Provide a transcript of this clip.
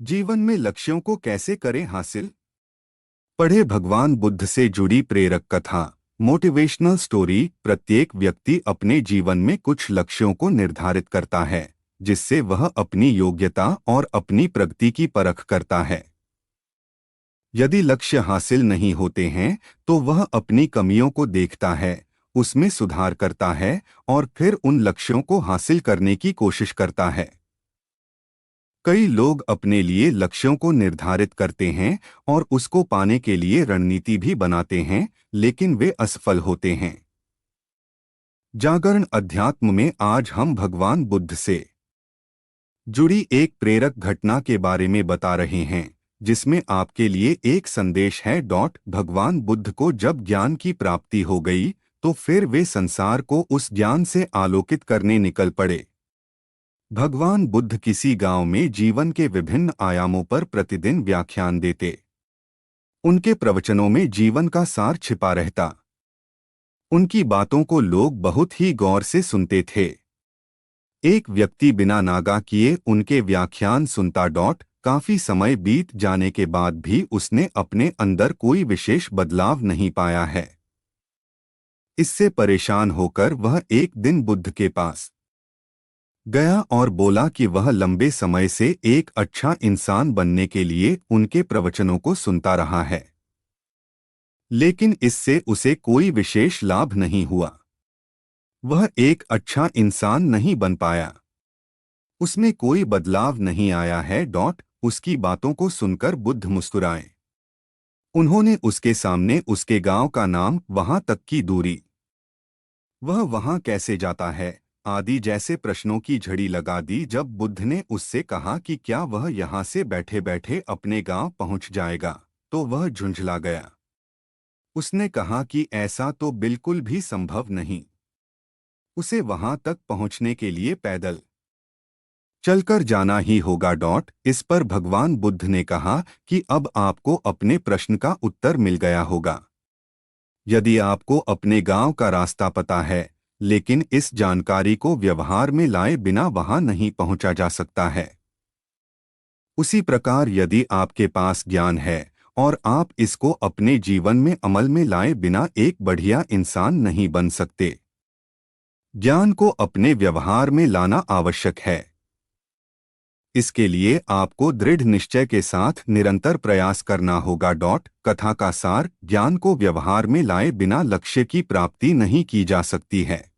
जीवन में लक्ष्यों को कैसे करें हासिल। पढ़े भगवान बुद्ध से जुड़ी प्रेरक कथा, मोटिवेशनल स्टोरी। प्रत्येक व्यक्ति अपने जीवन में कुछ लक्ष्यों को निर्धारित करता है, जिससे वह अपनी योग्यता और अपनी प्रगति की परख करता है। यदि लक्ष्य हासिल नहीं होते हैं तो वह अपनी कमियों को देखता है, उसमें सुधार करता है और फिर उन लक्ष्यों को हासिल करने की कोशिश करता है। कई लोग अपने लिए लक्ष्यों को निर्धारित करते हैं और उसको पाने के लिए रणनीति भी बनाते हैं, लेकिन वे असफल होते हैं। जागरण अध्यात्म में आज हम भगवान बुद्ध से जुड़ी एक प्रेरक घटना के बारे में बता रहे हैं, जिसमें आपके लिए एक संदेश है। भगवान बुद्ध को जब ज्ञान की प्राप्ति हो गई तो फिर वे संसार को उस ज्ञान से आलोकित करने निकल पड़े। भगवान बुद्ध किसी गांव में जीवन के विभिन्न आयामों पर प्रतिदिन व्याख्यान देते। उनके प्रवचनों में जीवन का सार छिपा रहता। उनकी बातों को लोग बहुत ही गौर से सुनते थे। एक व्यक्ति बिना नागा किए उनके व्याख्यान सुनता। काफी समय बीत जाने के बाद भी उसने अपने अंदर कोई विशेष बदलाव नहीं पाया है। इससे परेशान होकर वह एक दिन बुद्ध के पास गया और बोला कि वह लंबे समय से एक अच्छा इंसान बनने के लिए उनके प्रवचनों को सुनता रहा है, लेकिन इससे उसे कोई विशेष लाभ नहीं हुआ। वह एक अच्छा इंसान नहीं बन पाया। उसमें कोई बदलाव नहीं आया है। उसकी बातों को सुनकर बुद्ध मुस्कुराए। उन्होंने उसके सामने उसके गांव का नाम, वहां तक की दूरी, वह वहां कैसे जाता है आदि जैसे प्रश्नों की झड़ी लगा दी। जब बुद्ध ने उससे कहा कि क्या वह यहाँ से बैठे बैठे अपने गांव पहुंच जाएगा, तो वह झुंझला गया। उसने कहा कि ऐसा तो बिल्कुल भी संभव नहीं। उसे वहां तक पहुंचने के लिए पैदल चलकर जाना ही होगा। इस पर भगवान बुद्ध ने कहा कि अब आपको अपने प्रश्न का उत्तर मिल गया होगा। यदि आपको अपने गांव का रास्ता पता है, लेकिन इस जानकारी को व्यवहार में लाए बिना वहां नहीं पहुंचा जा सकता है, उसी प्रकार यदि आपके पास ज्ञान है और आप इसको अपने जीवन में अमल में लाए बिना एक बढ़िया इंसान नहीं बन सकते। ज्ञान को अपने व्यवहार में लाना आवश्यक है। इसके लिए आपको दृढ़ निश्चय के साथ निरंतर प्रयास करना होगा। कथा का सार, ज्ञान को व्यवहार में लाए बिना लक्ष्य की प्राप्ति नहीं की जा सकती है।